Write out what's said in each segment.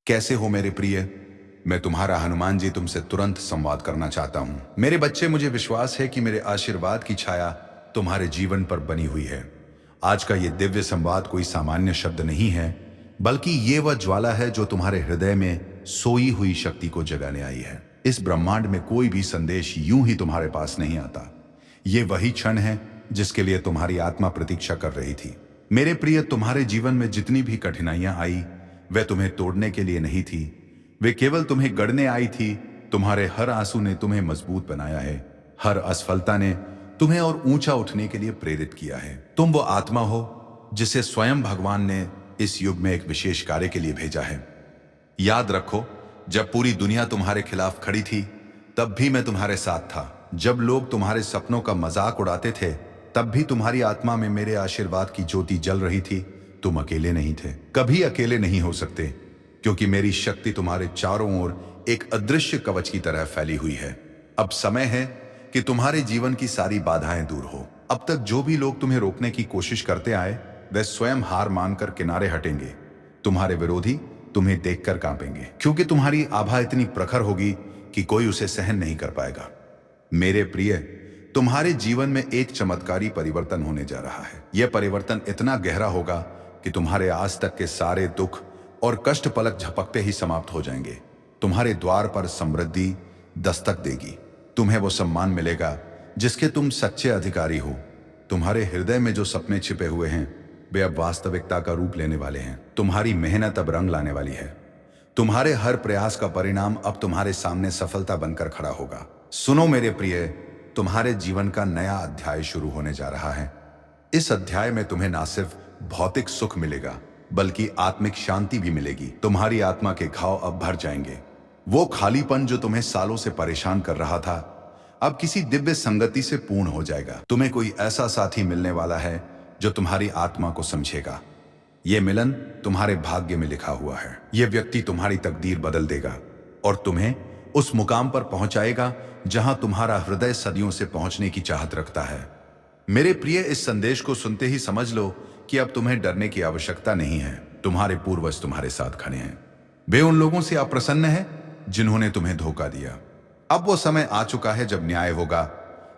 कैसे हो मेरे प्रिय? मैं तुम्हारा हनुमान जी तुमसे तुरंत संवाद करना चाहता हूं। मेरे बच्चे, मुझे विश्वास है कि मेरे आशीर्वाद की छाया तुम्हारे जीवन पर बनी हुई है। आज का ये दिव्य संवाद कोई सामान्य शब्द नहीं है, बल्कि ये वह ज्वाला है जो तुम्हारे हृदय में सोई हुई शक्ति को जगाने आई है। इस ब्रह्मांड में कोई भी संदेश यूं ही तुम्हारे पास नहीं आता। ये वही क्षण है जिसके लिए तुम्हारी आत्मा प्रतीक्षा कर रही थी। मेरे प्रिय, तुम्हारे जीवन में जितनी भी कठिनाइयां आई, वह तुम्हें तोड़ने के लिए नहीं थी, वे केवल तुम्हें गढ़ने आई थी। तुम्हारे हर आंसू ने तुम्हें मजबूत बनाया है। हर असफलता ने तुम्हें और ऊंचा उठने के लिए प्रेरित किया है। तुम वो आत्मा हो जिसे स्वयं भगवान ने इस युग में एक विशेष कार्य के लिए भेजा है। याद रखो, जब पूरी दुनिया तुम्हारे खिलाफ खड़ी थी, तब भी मैं तुम्हारे साथ था। जब लोग तुम्हारे सपनों का मजाक उड़ाते थे, तब भी तुम्हारी आत्मा में मेरे आशीर्वाद की ज्योति जल रही थी। तुम अकेले नहीं थे, कभी अकेले नहीं हो सकते, क्योंकि मेरी शक्ति तुम्हारे चारों ओर एक अदृश्य कवच की तरह फैली हुई है। अब समय है कि तुम्हारे जीवन की सारी बाधाएं दूर हो। अब तक जो भी लोग तुम्हें रोकने की कोशिश करते आए, वे स्वयं हार मानकर किनारे हटेंगे। तुम्हारे विरोधी तुम्हें देखकर कांपेंगे, क्योंकि तुम्हारी आभा इतनी प्रखर होगी कि कोई उसे सहन नहीं कर पाएगा। मेरे प्रिय, तुम्हारे जीवन में एक चमत्कारी परिवर्तन होने जा रहा है। यह परिवर्तन इतना गहरा होगा कि तुम्हारे आज तक के सारे दुख और कष्ट पलक झपकते ही समाप्त हो जाएंगे। तुम्हारे द्वार पर समृद्धि दस्तक देगी। तुम्हें वो सम्मान मिलेगा जिसके तुम सच्चे अधिकारी हो। तुम्हारे हृदय में जो सपने छिपे हुए हैं, वे अब वास्तविकता का रूप लेने वाले हैं। तुम्हारी मेहनत अब रंग लाने वाली है। तुम्हारे हर प्रयास का परिणाम अब तुम्हारे सामने सफलता बनकर खड़ा होगा। सुनो मेरे प्रिय, तुम्हारे जीवन का नया अध्याय शुरू होने जा रहा है। इस अध्याय में तुम्हें ना सिर्फ भौतिक सुख मिलेगा, बल्कि आत्मिक शांति भी मिलेगी। तुम्हारी आत्मा के घाव अब भर जाएंगे। वो खालीपन जो तुम्हें सालों से परेशान कर रहा था, अब किसी दिव्य संगति से पूर्ण हो जाएगा। तुम्हें कोई ऐसा साथी मिलने वाला है जो तुम्हारी आत्मा को समझेगा। यह मिलन तुम्हारे भाग्य में लिखा हुआ है। यह व्यक्ति तुम्हारी तकदीर बदल देगा और तुम्हें उस मुकाम पर पहुंचाएगा जहां तुम्हारा हृदय सदियों से पहुंचने की चाहत रखता है। मेरे प्रिय, इस संदेश को सुनते ही समझ लो कि अब तुम्हें डरने की आवश्यकता नहीं है। तुम्हारे पूर्वज तुम्हारे साथ खड़े हैं। वे उन लोगों से अप्रसन्न हैं जिन्होंने तुम्हें धोखा दिया। अब वो समय आ चुका है जब न्याय होगा।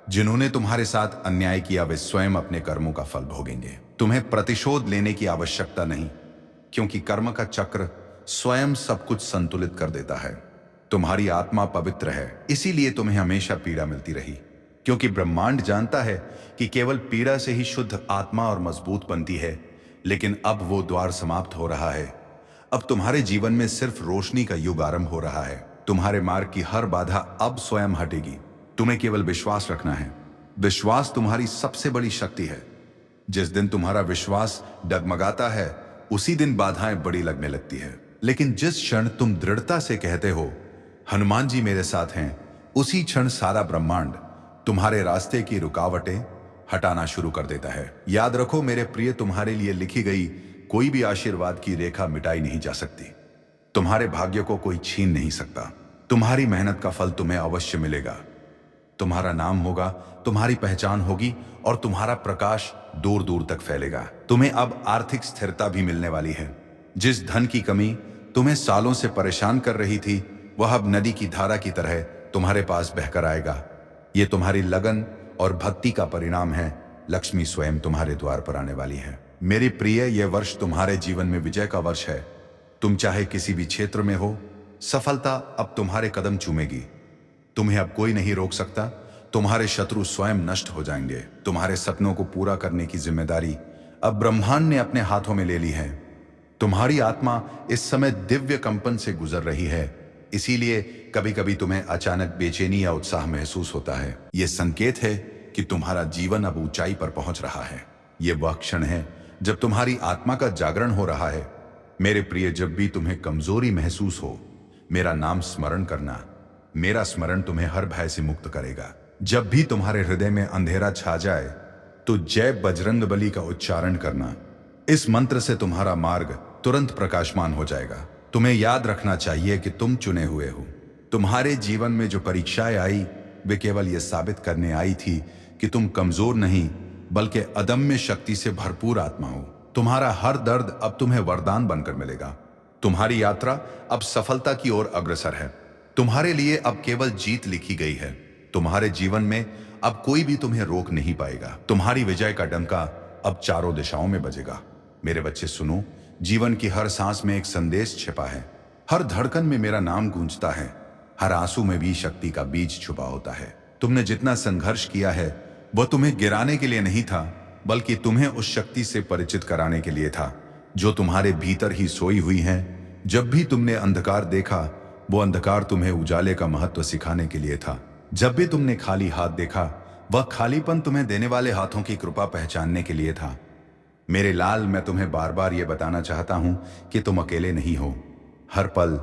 जिन्होंने तुम्हारे साथ अन्याय किया, वे स्वयं अपने कर्मों का फल भोगेंगे। तुम्हें प्रतिशोध लेने की आवश्यकता नहीं, क्योंकि कर्म का चक्र स्वयं सब कुछ संतुलित कर देता है। तुम्हारी आत्मा पवित्र है, इसीलिए तुम्हें हमेशा पीड़ा मिलती रही, क्योंकि ब्रह्मांड जानता है कि केवल पीड़ा से ही शुद्ध आत्मा और मजबूत बनती है। लेकिन अब वो द्वार समाप्त हो रहा है। अब तुम्हारे जीवन में सिर्फ रोशनी का युग आरंभ हो रहा है। तुम्हारे मार्ग की हर बाधा अब स्वयं हटेगी। तुम्हें केवल विश्वास रखना है। विश्वास तुम्हारी सबसे बड़ी शक्ति है। जिस दिन तुम्हारा विश्वास डगमगाता है, उसी दिन बाधाएं बड़ी लगने लगती है। लेकिन जिस क्षण तुम दृढ़ता से कहते हो, हनुमान जी मेरे साथ हैं, उसी क्षण सारा ब्रह्मांड तुम्हारे रास्ते की रुकावटें हटाना शुरू कर देता है। याद रखो मेरे प्रिय, तुम्हारे लिए लिखी गई कोई भी आशीर्वाद की रेखा मिटाई नहीं जा सकती। तुम्हारे भाग्य को कोई छीन नहीं सकता। तुम्हारी मेहनत का फल तुम्हें अवश्य मिलेगा। तुम्हारा नाम होगा, तुम्हारी पहचान होगी और तुम्हारा प्रकाश दूर दूर तक फैलेगा। तुम्हें अब आर्थिक स्थिरता भी मिलने वाली है। जिस धन की कमी तुम्हें सालों से परेशान कर रही थी, वह अब नदी की धारा की तरह तुम्हारे पास बहकर आएगा। ये तुम्हारी लगन और भक्ति का परिणाम है। लक्ष्मी स्वयं तुम्हारे द्वार पर आने वाली है। मेरे प्रिय, यह वर्ष तुम्हारे जीवन में विजय का वर्ष है। तुम चाहे किसी भी क्षेत्र में हो, सफलता अब तुम्हारे कदम चूमेगी। तुम्हें अब कोई नहीं रोक सकता। तुम्हारे शत्रु स्वयं नष्ट हो जाएंगे। तुम्हारे सपनों को पूरा करने की जिम्मेदारी अब ब्रह्मांड ने अपने हाथों में ले ली है। तुम्हारी आत्मा इस समय दिव्य कंपन से गुजर रही है, इसीलिए कभी कभी तुम्हें अचानक बेचैनी या उत्साह महसूस होता है। यह संकेत है कि तुम्हारा जीवन अब ऊंचाई पर पहुंच रहा है। यह वह क्षण है जब तुम्हारी आत्मा का जागरण हो रहा है। मेरे प्रिय, जब भी तुम्हें कमजोरी महसूस हो, मेरा नाम स्मरण करना। मेरा स्मरण तुम्हें हर भय से मुक्त करेगा। जब भी तुम्हारे हृदय में अंधेरा छा जाए, तो जय बजरंगबली का उच्चारण करना। इस मंत्र से तुम्हारा मार्ग तुरंत प्रकाशमान हो जाएगा। तुम्हें याद रखना चाहिए कि तुम चुने हुए हो। तुम्हारे जीवन में जो परीक्षाएं आई, वे केवल यह साबित करने आई थी कि तुम कमजोर नहीं, बल्कि अदम्य शक्ति से भरपूर आत्मा हो। तुम्हारा हर दर्द अब तुम्हें वरदान बनकर मिलेगा। तुम्हारी यात्रा अब सफलता की ओर अग्रसर है। तुम्हारे लिए अब केवल जीत लिखी गई है। तुम्हारे जीवन में अब कोई भी तुम्हें रोक नहीं पाएगा। तुम्हारी विजय का डंका अब चारों दिशाओं में बजेगा। मेरे बच्चे सुनो, जीवन की हर सांस में एक संदेश छिपा है। हर धड़कन में मेरा नाम गूंजता है। हर आंसू में भी शक्ति का बीज छुपा होता है। तुमने जितना संघर्ष किया है वह तुम्हें गिराने के लिए नहीं था, बल्कि तुम्हें उस शक्ति से परिचित कराने के लिए था जो तुम्हारे भीतर ही सोई हुई है। जब भी तुमने अंधकार देखा, वो अंधकार तुम्हें उजाले का महत्व सिखाने के लिए था। जब भी तुमने खाली हाथ देखा, वह खालीपन तुम्हें देने वाले हाथों की कृपा पहचानने के लिए था। मेरे लाल, मैं तुम्हें बार बार यह बताना चाहता हूं कि तुम अकेले नहीं हो। हर पल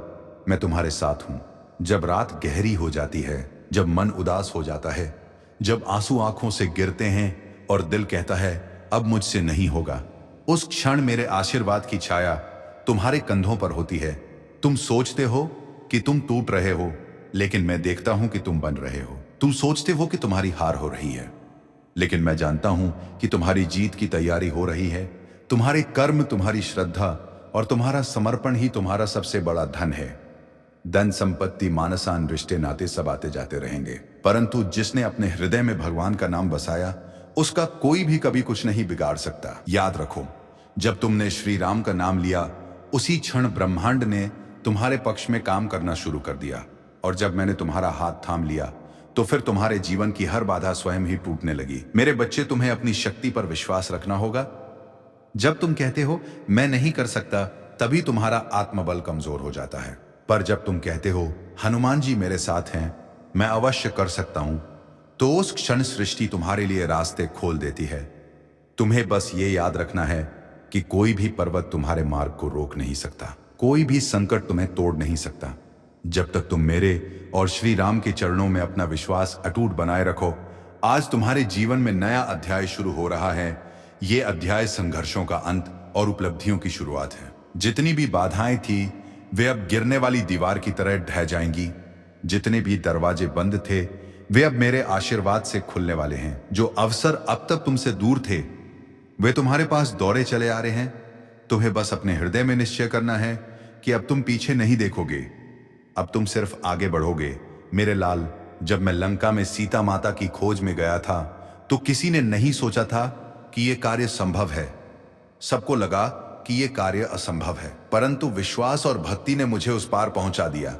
मैं तुम्हारे साथ हूं। जब रात गहरी हो जाती है, जब मन उदास हो जाता है, जब आंसू आंखों से गिरते हैं और दिल कहता है अब मुझसे नहीं होगा, उस क्षण मेरे आशीर्वाद की छाया तुम्हारे कंधों पर होती है। तुम सोचते हो कि तुम टूट रहे हो, लेकिन मैं देखता हूं कि तुम बन रहे हो। तुम सोचते हो कि तुम्हारी हार हो रही है, लेकिन मैं जानता हूं कि तुम्हारी जीत की तैयारी हो रही है। तुम्हारे कर्म, तुम्हारी श्रद्धा और तुम्हारा समर्पण ही तुम्हारा सबसे बड़ा धन है। धन, संपत्ति, मानसान, रिश्ते, नाते सब आते जाते रहेंगे, परंतु जिसने अपने हृदय में भगवान का नाम बसाया, उसका कोई भी कभी कुछ नहीं बिगाड़ सकता। याद रखो, जब तुमने श्री राम का नाम लिया, उसी क्षण ब्रह्मांड ने तुम्हारे पक्ष में काम करना शुरू कर दिया। और जब मैंने तुम्हारा हाथ थाम लिया, तो फिर तुम्हारे जीवन की हर बाधा स्वयं ही टूटने लगी। मेरे बच्चे, तुम्हें अपनी शक्ति पर विश्वास रखना होगा। जब तुम कहते हो मैं नहीं कर सकता, तभी तुम्हारा आत्मबल कमजोर हो जाता है। पर जब तुम कहते हो हनुमान जी मेरे साथ हैं, मैं अवश्य कर सकता हूं, तो उस क्षण सृष्टि तुम्हारे लिए रास्ते खोल देती है। तुम्हें बस ये याद रखना है कि कोई भी पर्वत तुम्हारे मार्ग को रोक नहीं सकता, कोई भी संकट तुम्हें तोड़ नहीं सकता। जब तक तुम मेरे और श्री राम के चरणों में अपना विश्वास अटूट बनाए रखो। आज तुम्हारे जीवन में नया अध्याय शुरू हो रहा है। ये अध्याय संघर्षों का अंत और उपलब्धियों की शुरुआत है। जितनी भी बाधाएं थी, वे अब गिरने वाली दीवार की तरह ढह जाएंगी। जितने भी दरवाजे बंद थे, वे अब मेरे आशीर्वाद से खुलने वाले हैं। जो अवसर अब तक तुमसे दूर थे, वे तुम्हारे पास दौड़े चले आ रहे हैं। तुम्हें बस अपने हृदय में निश्चय करना है कि अब तुम पीछे नहीं देखोगे, अब तुम सिर्फ आगे बढ़ोगे। मेरे लाल, जब मैं लंका में सीता माता की खोज में गया था, तो किसी ने नहीं सोचा था कि यह कार्य संभव है। सबको लगा कि यह कार्य असंभव है, परंतु विश्वास और भक्ति ने मुझे उस पार पहुंचा दिया।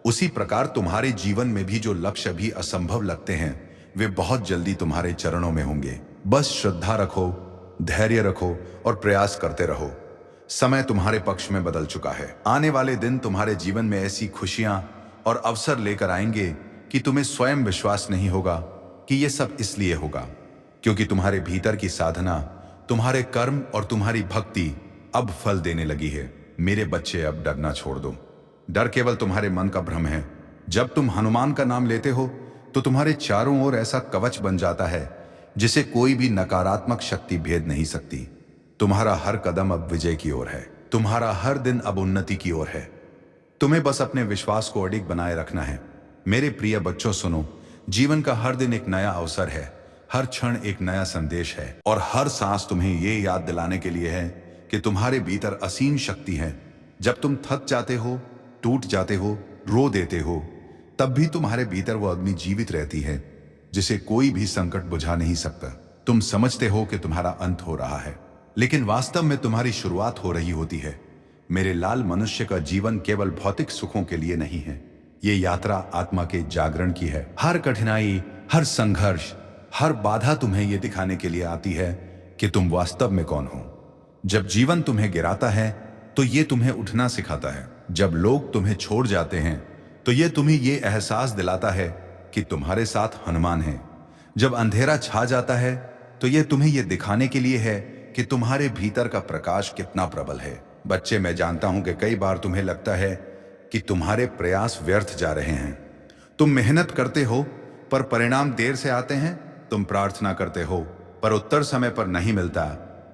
उसी प्रकार तुम्हारे जीवन में भी जो लक्ष्य भी असंभव लगते हैं, वे बहुत जल्दी तुम्हारे चरणों में होंगे। बस श्रद्धा रखो, धैर्य रखो और प्रयास करते रहो। समय तुम्हारे पक्ष में बदल चुका है। आने वाले दिन तुम्हारे जीवन में ऐसी खुशियां और अवसर लेकर आएंगे कि तुम्हें स्वयं विश्वास नहीं होगा कि यह सब इसलिए होगा क्योंकि तुम्हारे भीतर की साधना, तुम्हारे कर्म और तुम्हारी भक्ति अब फल देने लगी है। मेरे बच्चे, अब डरना छोड़ दो। डर केवल तुम्हारे मन का भ्रम है। जब तुम हनुमान का नाम लेते हो, तो तुम्हारे चारों ओर ऐसा कवच बन जाता है जिसे कोई भी नकारात्मक शक्ति भेद नहीं सकती। तुम्हारा हर कदम अब विजय की ओर है। तुम्हारा हर दिन अब उन्नति की ओर है। तुम्हें बस अपने विश्वास को अडिग बनाए रखना है। मेरे प्रिय बच्चों, सुनो, जीवन का हर दिन एक नया अवसर है, हर क्षण एक नया संदेश है, और हर सांस तुम्हें यह याद दिलाने के लिए है कि तुम्हारे भीतर असीम शक्ति है। जब तुम थक जाते हो, टूट जाते हो, रो देते हो, तब भी तुम्हारे भीतर वो अग्नि जीवित रहती है जिसे कोई भी संकट बुझा नहीं सकता। तुम समझते हो कि तुम्हारा अंत हो रहा है, लेकिन वास्तव में तुम्हारी शुरुआत हो रही होती है। मेरे लाल, मनुष्य का जीवन केवल भौतिक सुखों के लिए नहीं है। ये यात्रा आत्मा के जागरण की है। हर कठिनाई, हर संघर्ष, हर बाधा तुम्हें यह दिखाने के लिए आती है कि तुम वास्तव में कौन हो। जब जीवन तुम्हें गिराता है, तो ये तुम्हें उठना सिखाता है। जब लोग तुम्हें छोड़ जाते हैं, तो ये तुम्हें यह एहसास दिलाता है कि तुम्हारे साथ हनुमान है। जब अंधेरा छा जाता है, तो यह तुम्हें यह दिखाने के लिए है कि तुम्हारे भीतर का प्रकाश कितना प्रबल है। बच्चे, मैं जानता हूं कि कई बार तुम्हें लगता है कि तुम्हारे प्रयास व्यर्थ जा रहे हैं। तुम मेहनत करते हो, पर परिणाम देर से आते हैं। तुम प्रार्थना करते हो, पर उत्तर समय पर नहीं मिलता।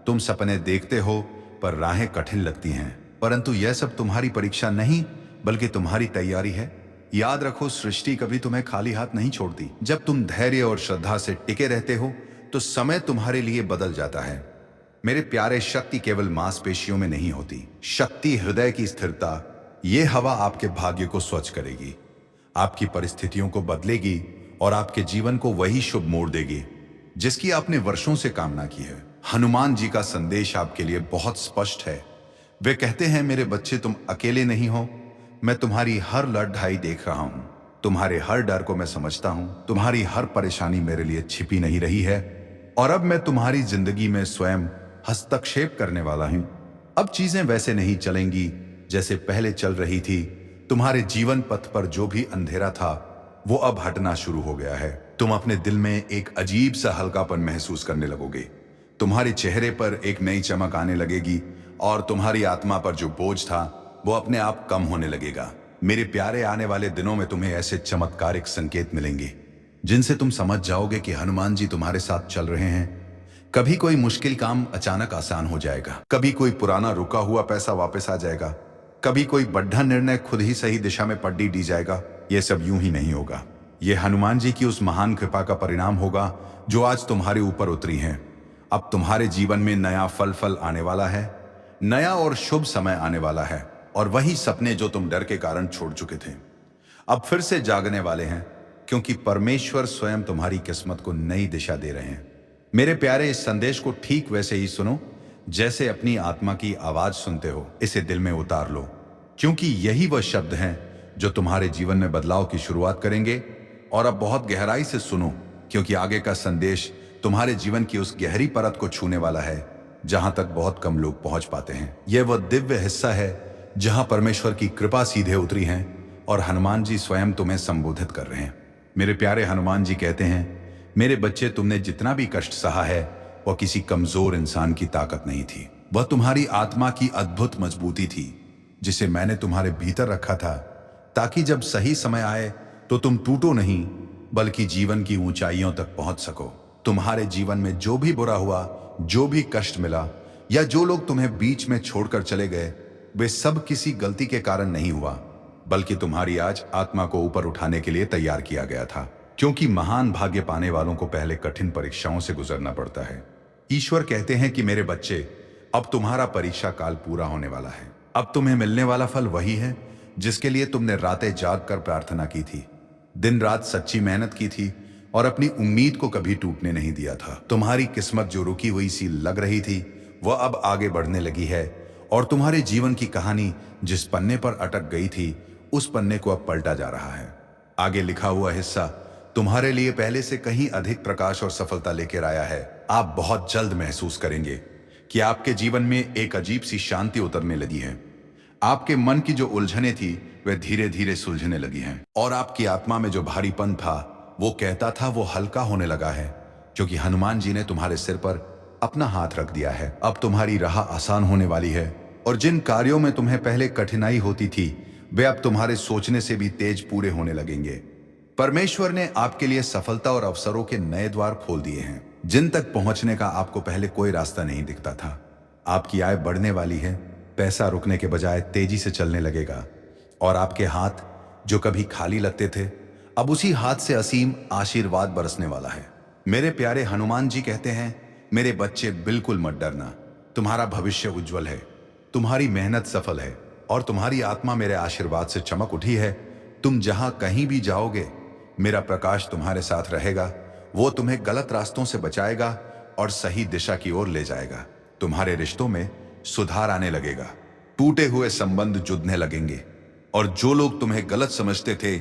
तुम सपने देखते हो, पर राहें कठिन लगती हैं। परंतु यह सब तुम्हारी परीक्षा नहीं, बल्कि तुम्हारी तैयारी है। याद रखो, सृष्टि कभी तुम्हें खाली हाथ नहीं छोड़ती। जब तुम धैर्य और श्रद्धा से टिके रहते हो, तो समय तुम्हारे लिए बदल जाता है। मेरे प्यारे, शक्ति केवल मांसपेशियों में नहीं होती। शक्ति हृदय की स्थिरता। ये हवा आपके भाग्य को स्वच्छ करेगी, आपकी परिस्थितियों को बदलेगी और आपके जीवन को वही शुभ मोड़ देगी जिसकी आपने वर्षों से कामना की है। हनुमान जी का संदेश आपके लिए बहुत स्पष्ट है। वे कहते हैं, मेरे बच्चे, तुम अकेले नहीं हो। मैं तुम्हारी हर लड़ाई देख रहा हूं, तुम्हारे हर डर को मैं समझता हूं, तुम्हारी हर परेशानी मेरे लिए छिपी नहीं रही है और अब मैं तुम्हारी जिंदगी में स्वयं हस्तक्षेप करने वाला हूं। अब चीजें वैसे नहीं चलेंगी जैसे पहले चल रही थी। तुम्हारे जीवन पथ पर जो भी अंधेरा था वो अब हटना शुरू हो गया है। तुम अपने दिल में एक अजीब सा हल्कापन महसूस करने लगोगे। तुम्हारे चेहरे पर एक नई चमक आने लगेगी और तुम्हारी आत्मा पर जो बोझ था वो अपने आप कम होने लगेगा। मेरे प्यारे, आने वाले दिनों में तुम्हें ऐसे चमत्कारिक संकेत मिलेंगे जिनसे तुम समझ जाओगे कि हनुमान जी तुम्हारे साथ चल रहे हैं। कभी कोई मुश्किल काम अचानक आसान हो जाएगा, कभी कोई पुराना रुका हुआ पैसा वापस आ जाएगा, कभी कोई बड़ा निर्णय खुद ही सही दिशा में पलटी दी जाएगा। यह सब यूं ही नहीं होगा। यह हनुमान जी की उस महान कृपा का परिणाम होगा जो आज तुम्हारे ऊपर उतरी है। अब तुम्हारे जीवन में नया फल आने वाला है, नया और शुभ समय आने वाला है और वही सपने जो तुम डर के कारण छोड़ चुके थे अब फिर से जागने वाले हैं, क्योंकि परमेश्वर स्वयं तुम्हारी किस्मत को नई दिशा दे रहे हैं। मेरे प्यारे, इस संदेश को ठीक वैसे ही सुनो जैसे अपनी आत्मा की आवाज सुनते हो। इसे दिल में उतार लो, क्योंकि यही वह शब्द हैं जो तुम्हारे जीवन में बदलाव की शुरुआत करेंगे। और अब बहुत गहराई से सुनो, क्योंकि आगे का संदेश तुम्हारे जीवन की उस गहरी परत को छूने वाला है जहां तक बहुत कम लोग पहुंच पाते हैं। यह वह दिव्य हिस्सा है जहां परमेश्वर की कृपा सीधे उतरी है और हनुमान जी स्वयं तुम्हें संबोधित कर रहे हैं। मेरे प्यारे, हनुमान जी कहते हैं, मेरे बच्चे, तुमने जितना भी कष्ट सहा है वह किसी कमजोर इंसान की ताकत नहीं थी। वह तुम्हारी आत्मा की अद्भुत मजबूती थी जिसे मैंने तुम्हारे भीतर रखा था, ताकि जब सही समय आए तो तुम टूटो नहीं बल्कि जीवन की ऊंचाइयों तक पहुंच सको। तुम्हारे जीवन में जो भी बुरा हुआ, जो भी कष्ट मिला या जो लोग तुम्हें बीच में छोड़कर चले गए, वे सब किसी गलती के कारण नहीं हुआ, बल्कि तुम्हारी आज आत्मा को ऊपर उठाने के लिए तैयार किया गया था। क्योंकि महान भाग्य पाने वालों को पहले कठिन परीक्षाओं से गुजरना पड़ता है। ईश्वर कहते हैं कि मेरे बच्चे, अब तुम्हारा परीक्षा काल पूरा होने वाला है। अब तुम्हें मिलने वाला फल वही है जिसके लिए तुमने रातें जाग कर प्रार्थना की थी, दिन रात सच्ची मेहनत की थी और अपनी उम्मीद को कभी टूटने नहीं दिया था। तुम्हारी किस्मत जो रुकी हुई सी लग रही थी वह अब आगे बढ़ने लगी है और तुम्हारे जीवन की कहानी जिस पन्ने पर अटक गई थी उस पन्ने को अब पलटा जा रहा है। आगे लिखा हुआ हिस्सा तुम्हारे लिए पहले से कहीं अधिक प्रकाश और सफलता लेकर आया है। आप बहुत जल्द महसूस करेंगे कि आपके जीवन में एक अजीब सी शांति उतरने लगी है। आपके मन की जो उलझने थी वे धीरे धीरे सुलझने लगी हैं और आपकी आत्मा में जो भारीपन था वो कहता था वो हल्का होने लगा है, क्योंकि हनुमान जी ने तुम्हारे सिर पर अपना हाथ रख दिया है। अब तुम्हारी राह आसान होने वाली है और जिन कार्यों में तुम्हें पहले कठिनाई होती थी वे अब तुम्हारे सोचने से भी तेज पूरे होने लगेंगे। परमेश्वर ने आपके लिए सफलता और अवसरों के नए द्वार खोल दिए हैं जिन तक पहुंचने का आपको पहले कोई रास्ता नहीं दिखता था। आपकी आय बढ़ने वाली है, पैसा रुकने के बजाय तेजी से चलने लगेगा और आपके हाथ जो कभी खाली लगते थे अब उसी हाथ से असीम आशीर्वाद बरसने वाला है। मेरे प्यारे, हनुमान जी कहते हैं, मेरे बच्चे, बिल्कुल मत डरना। तुम्हारा भविष्य उज्जवल है, तुम्हारी मेहनत सफल है और तुम्हारी आत्मा मेरे आशीर्वाद से चमक उठी है। तुम जहां कहीं भी जाओगे मेरा प्रकाश तुम्हारे साथ रहेगा। वो तुम्हें गलत रास्तों से बचाएगा और सही दिशा की ओर ले जाएगा। तुम्हारे रिश्तों में सुधार आने लगेगा, टूटे हुए संबंध जुड़ने लगेंगे और जो लोग तुम्हें गलत समझते थे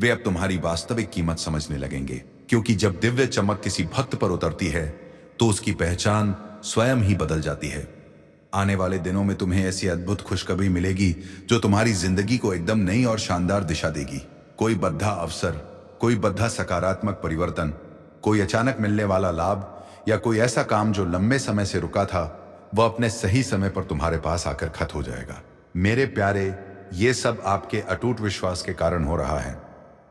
वे अब तुम्हारी वास्तविक कीमत समझने लगेंगे। क्योंकि जब दिव्य चमक किसी भक्त पर उतरती है तो उसकी पहचान स्वयं ही बदल जाती है। आने वाले दिनों में तुम्हें ऐसी अद्भुत खुशखबरी मिलेगी जो तुम्हारी जिंदगी को एकदम नई और शानदार दिशा देगी। कोई बद्धा अवसर, कोई बद्धा सकारात्मक परिवर्तन, कोई अचानक मिलने वाला लाभ या कोई ऐसा काम जो लंबे समय से रुका था वह अपने सही समय पर तुम्हारे पास आकर खत्म हो जाएगा। मेरे प्यारे, ये सब आपके अटूट विश्वास के कारण हो रहा है,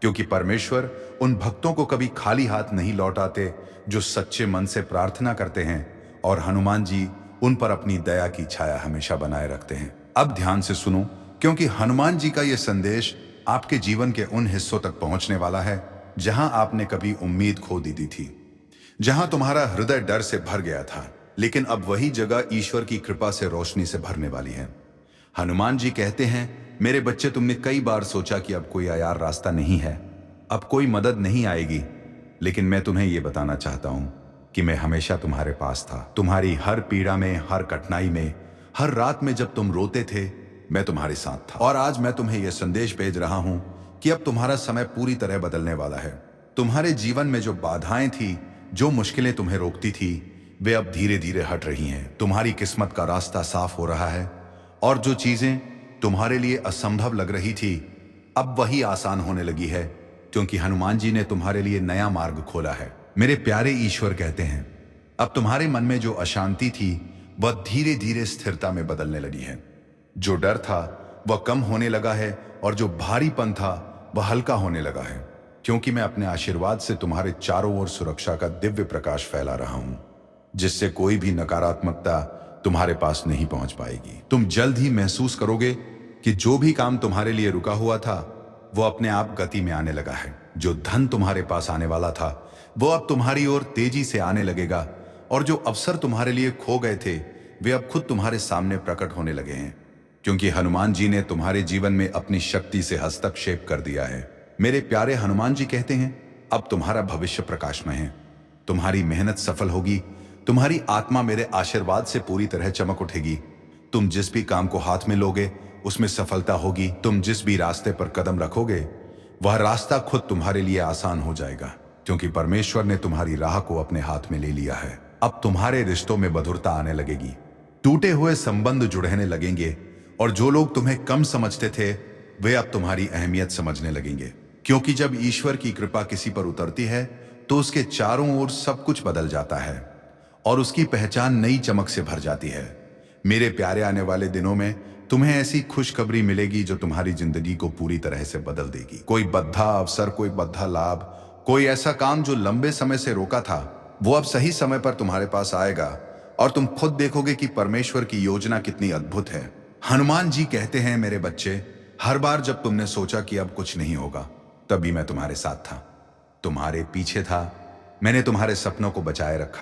क्योंकि परमेश्वर उन भक्तों को कभी खाली हाथ नहीं लौटाते जो सच्चे मन से प्रार्थना करते हैं और हनुमान जी उन पर अपनी दया की छाया हमेशा बनाए रखते हैं। अब ध्यान से सुनो, क्योंकि हनुमान जी का यह संदेश आपके जीवन के उन हिस्सों तक पहुंचने वाला है जहां आपने कभी उम्मीद खो दी थी, जहां तुम्हारा हृदय डर से भर गया था, लेकिन अब वही जगह ईश्वर की कृपा से रोशनी से भरने वाली है। हनुमान जी कहते हैं, मेरे बच्चे, तुमने कई बार सोचा कि अब कोई आयार रास्ता नहीं है, अब कोई मदद नहीं आएगी, लेकिन मैं तुम्हें यह बताना चाहता हूं कि मैं हमेशा तुम्हारे पास था। तुम्हारी हर पीड़ा में, हर कठिनाई में, हर रात में जब तुम रोते थे, मैं तुम्हारे साथ था। और आज मैं तुम्हें यह संदेश भेज रहा हूं कि अब तुम्हारा समय पूरी तरह बदलने वाला है। तुम्हारे जीवन में जो बाधाएं थी, जो मुश्किलें तुम्हें रोकती थी, वे अब धीरे धीरे हट रही हैं। तुम्हारी किस्मत का रास्ता साफ हो रहा है और जो चीजें तुम्हारे लिए असंभव लग रही थी, अब वही आसान होने लगी है, क्योंकि हनुमान जी ने तुम्हारे लिए नया मार्ग खोला है। मेरे प्यारे ईश्वर कहते हैं, अब तुम्हारे मन में जो अशांति थी, वह धीरे धीरे स्थिरता में बदलने लगी है। जो डर था वह कम होने लगा है और जो भारीपन था वह हल्का होने लगा है, क्योंकि मैं अपने आशीर्वाद से तुम्हारे चारों ओर सुरक्षा का दिव्य प्रकाश फैला रहा हूं, जिससे कोई भी नकारात्मकता तुम्हारे पास नहीं पहुंच पाएगी। तुम जल्द ही महसूस करोगे कि जो भी काम तुम्हारे लिए रुका हुआ था, वो अपने आप गति में आने लगा है। जो धन तुम्हारे पास आने वाला था, वो अब तुम्हारी ओर तेजी से आने लगेगा, और जो अवसर तुम्हारे लिए खो गए थे, वे अब खुद तुम्हारे सामने प्रकट होने लगे हैं, क्योंकि हनुमान जी ने तुम्हारे जीवन में अपनी शक्ति से हस्तक्षेप कर दिया है। मेरे प्यारे हनुमान जी कहते हैं, अब तुम्हारा भविष्य प्रकाशमय है। तुम्हारी मेहनत सफल होगी। तुम्हारी आत्मा मेरे आशीर्वाद से पूरी तरह चमक उठेगी। तुम जिस भी काम को हाथ में लोगे, उसमें सफलता होगी। तुम जिस भी रास्ते पर कदम रखोगे, वह रास्ता खुद तुम्हारे लिए आसान हो जाएगा, क्योंकि परमेश्वर ने तुम्हारी राह को अपने हाथ में ले लिया है। अब तुम्हारे रिश्तों में मधुरता आने लगेगी। टूटे हुए संबंध जुड़ने लगेंगे, और जो लोग तुम्हें कम समझते थे, वे अब तुम्हारी अहमियत समझने लगेंगे, क्योंकि जब ईश्वर की कृपा किसी पर उतरती है, तो उसके चारों ओर सब कुछ बदल जाता है और उसकी पहचान नई चमक से भर जाती है। मेरे प्यारे, आने वाले दिनों में तुम्हें ऐसी खुशखबरी मिलेगी जो तुम्हारी जिंदगी को पूरी तरह से बदल देगी। कोई बद्धा अवसर, कोई बद्धा लाभ, कोई ऐसा काम जो लंबे समय से रोका था, वो अब सही समय पर तुम्हारे पास आएगा, और तुम खुद देखोगे कि परमेश्वर की योजना कितनी अद्भुत है। हनुमान जी कहते हैं, मेरे बच्चे, हर बार जब तुमने सोचा कि अब कुछ नहीं होगा, तभी मैं तुम्हारे साथ था, तुम्हारे पीछे था। मैंने तुम्हारे सपनों को बचाए रखा।